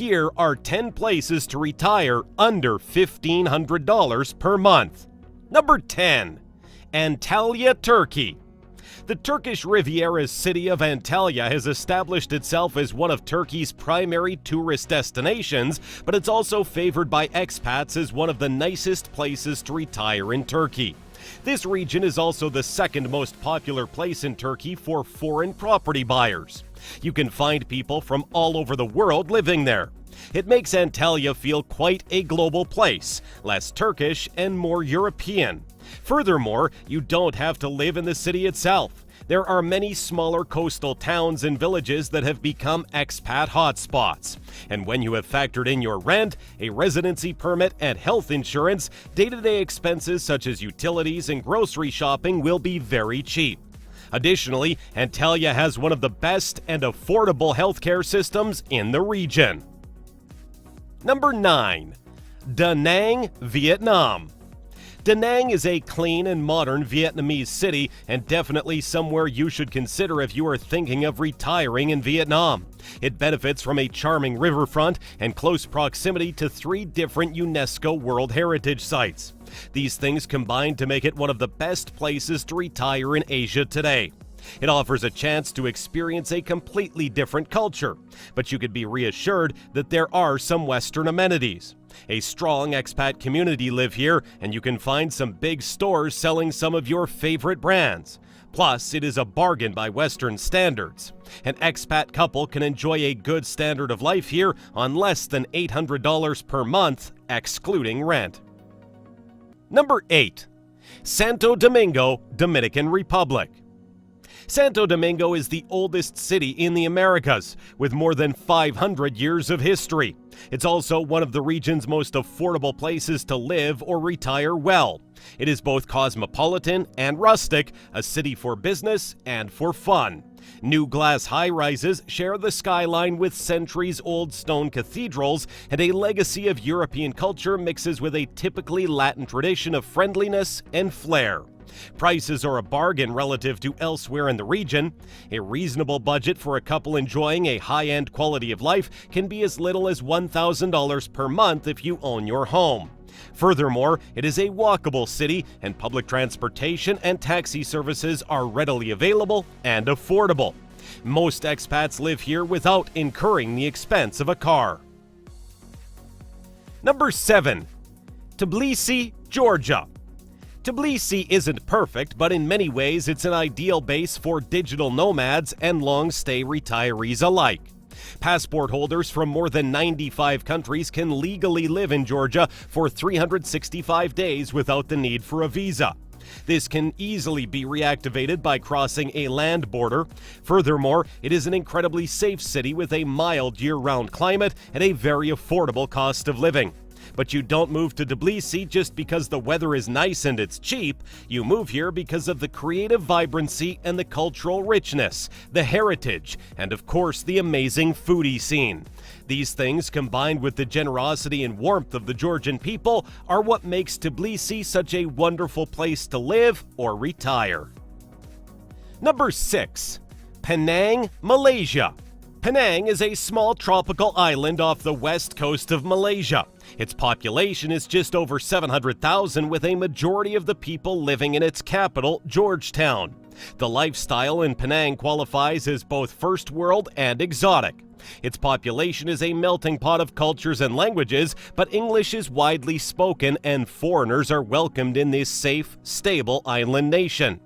Here are 10 places to retire under $1,500 per month. Number 10. Antalya, Turkey. The Turkish Riviera's city of Antalya has established itself as one of Turkey's primary tourist destinations, but it's also favored by expats as one of the nicest places to retire in Turkey. This region is also the second most popular place in Turkey for foreign property buyers. You can find people from all over the world living there. It makes Antalya feel quite a global place, less Turkish and more European. Furthermore, you don't have to live in the city itself. There are many smaller coastal towns and villages that have become expat hotspots. And when you have factored in your rent, a residency permit, and health insurance, day-to-day expenses such as utilities and grocery shopping will be very cheap. Additionally, Antalya has one of the best and affordable healthcare systems in the region. Number 9. Da Nang, Vietnam. Da Nang is a clean and modern Vietnamese city and definitely somewhere you should consider if you are thinking of retiring in Vietnam. It benefits from a charming riverfront and close proximity to 3 different UNESCO World Heritage Sites. These things combine to make it one of the best places to retire in Asia today. It offers a chance to experience a completely different culture, but you could be reassured that there are some Western amenities. A strong expat community live here, and you can find some big stores selling some of your favorite brands. Plus, it is a bargain by Western standards. An expat couple can enjoy a good standard of life here on less than $800 per month, excluding rent. Number 8. Santo Domingo, Dominican Republic. Santo Domingo is the oldest city in the Americas, with more than 500 years of history. It's also one of the region's most affordable places to live or retire well. It is both cosmopolitan and rustic, a city for business and for fun. New glass high-rises share the skyline with centuries-old stone cathedrals, and a legacy of European culture mixes with a typically Latin tradition of friendliness and flair. Prices are a bargain relative to elsewhere in the region. A reasonable budget for a couple enjoying a high-end quality of life can be as little as $1,000 per month if you own your home. Furthermore, it is a walkable city, and public transportation and taxi services are readily available and affordable. Most expats live here without incurring the expense of a car. Number 7. Tbilisi, Georgia. Tbilisi isn't perfect, but in many ways it's an ideal base for digital nomads and long-stay retirees alike. Passport holders from more than 95 countries can legally live in Georgia for 365 days without the need for a visa. This can easily be reactivated by crossing a land border. Furthermore, it is an incredibly safe city with a mild year-round climate and a very affordable cost of living. But you don't move to Tbilisi just because the weather is nice and it's cheap. You move here because of the creative vibrancy and the cultural richness, the heritage, and of course the amazing foodie scene. These things, combined with the generosity and warmth of the Georgian people, are what makes Tbilisi such a wonderful place to live or retire. Number 6. Penang, Malaysia. Penang is a small tropical island off the west coast of Malaysia. Its population is just over 700,000, with a majority of the people living in its capital, Georgetown. The lifestyle in Penang qualifies as both first world and exotic. Its population is a melting pot of cultures and languages, but English is widely spoken and foreigners are welcomed in this safe, stable island nation.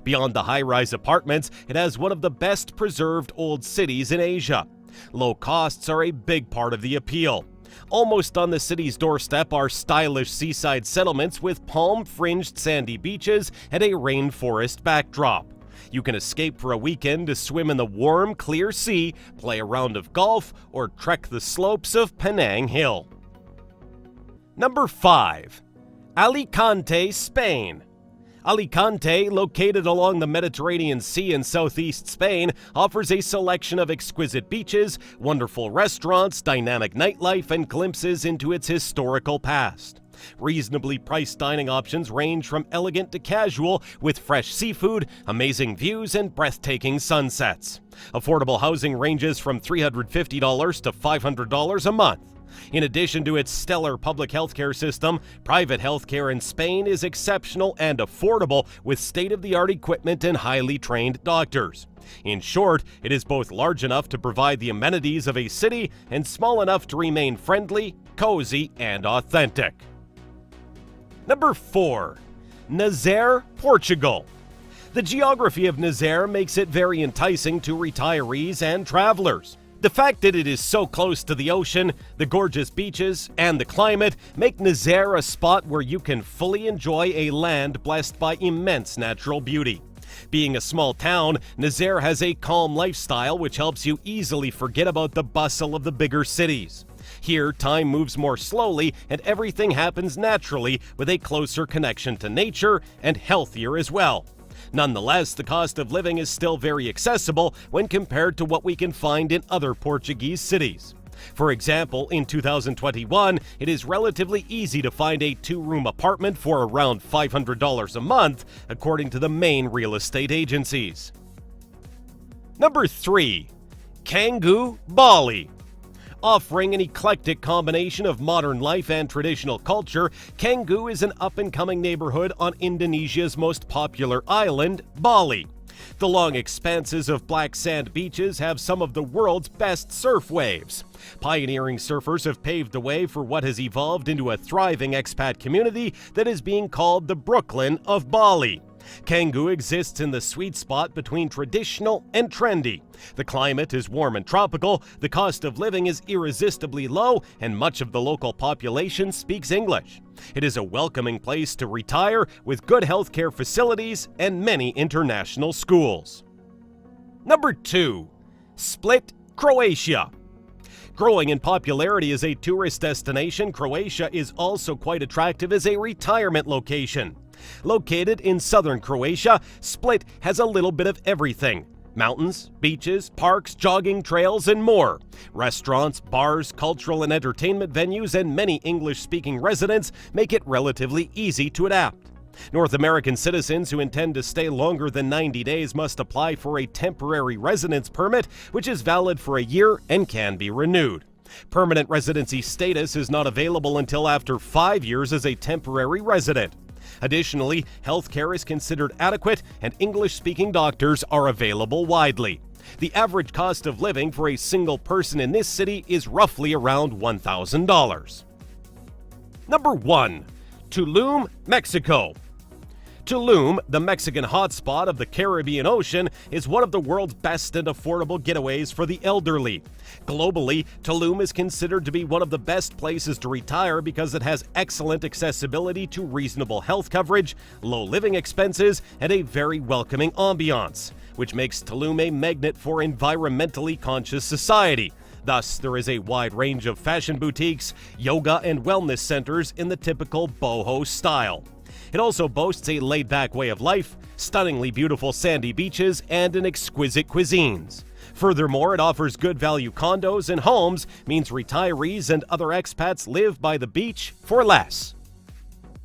Beyond the high-rise apartments, it has one of the best preserved old cities in Asia. Low costs are a big part of the appeal. Almost on the city's doorstep are stylish seaside settlements with palm-fringed sandy beaches and a rainforest backdrop. You can escape for a weekend to swim in the warm, clear sea, play a round of golf, or trek the slopes of Penang Hill. Number 5. Alicante, Spain. Alicante, located along the Mediterranean Sea in southeast Spain, offers a selection of exquisite beaches, wonderful restaurants, dynamic nightlife, and glimpses into its historical past. Reasonably priced dining options range from elegant to casual, with fresh seafood, amazing views, and breathtaking sunsets. Affordable housing ranges from $350 to $500 a month. In addition to its stellar public healthcare system, private healthcare in Spain is exceptional and affordable, with state-of-the-art equipment and highly trained doctors. In short, it is both large enough to provide the amenities of a city and small enough to remain friendly, cozy, and authentic. Number 4. Nazaré, Portugal. The geography of Nazaré makes it very enticing to retirees and travelers. The fact that it is so close to the ocean, the gorgeous beaches, and the climate make Nazaré a spot where you can fully enjoy a land blessed by immense natural beauty. Being a small town, Nazaré has a calm lifestyle which helps you easily forget about the bustle of the bigger cities. Here, time moves more slowly and everything happens naturally, with a closer connection to nature and healthier as well. Nonetheless, the cost of living is still very accessible when compared to what we can find in other Portuguese cities. For example, in 2021, it is relatively easy to find a 2-room apartment for around $500 a month, according to the main real estate agencies. Number 3. Canggu, Bali. Offering an eclectic combination of modern life and traditional culture, Canggu is an up-and-coming neighborhood on Indonesia's most popular island, Bali. The long expanses of black sand beaches have some of the world's best surf waves. Pioneering surfers have paved the way for what has evolved into a thriving expat community that is being called the Brooklyn of Bali. Canggu exists in the sweet spot between traditional and trendy. The climate is warm and tropical, the cost of living is irresistibly low, and much of the local population speaks English. It is a welcoming place to retire, with good healthcare facilities and many international schools. Number 2. Split, Croatia. Growing in popularity as a tourist destination, Croatia is also quite attractive as a retirement location. Located in southern Croatia, Split has a little bit of everything. Mountains, beaches, parks, jogging trails, and more. Restaurants, bars, cultural and entertainment venues, and many English-speaking residents make it relatively easy to adapt. North American citizens who intend to stay longer than 90 days must apply for a temporary residence permit, which is valid for a year and can be renewed. Permanent residency status is not available until after 5 years as a temporary resident. Additionally, healthcare is considered adequate and English-speaking doctors are available widely. The average cost of living for a single person in this city is roughly around $1,000. Number 1. Tulum, Mexico. Tulum, the Mexican hotspot of the Caribbean Ocean, is one of the world's best and affordable getaways for the elderly. Globally, Tulum is considered to be one of the best places to retire because it has excellent accessibility to reasonable health coverage, low living expenses, and a very welcoming ambiance, which makes Tulum a magnet for environmentally conscious society. Thus, there is a wide range of fashion boutiques, yoga, and wellness centers in the typical boho style. It also boasts a laid-back way of life, stunningly beautiful sandy beaches, and an exquisite cuisines. Furthermore, it offers good value condos and homes, means retirees and other expats live by the beach for less.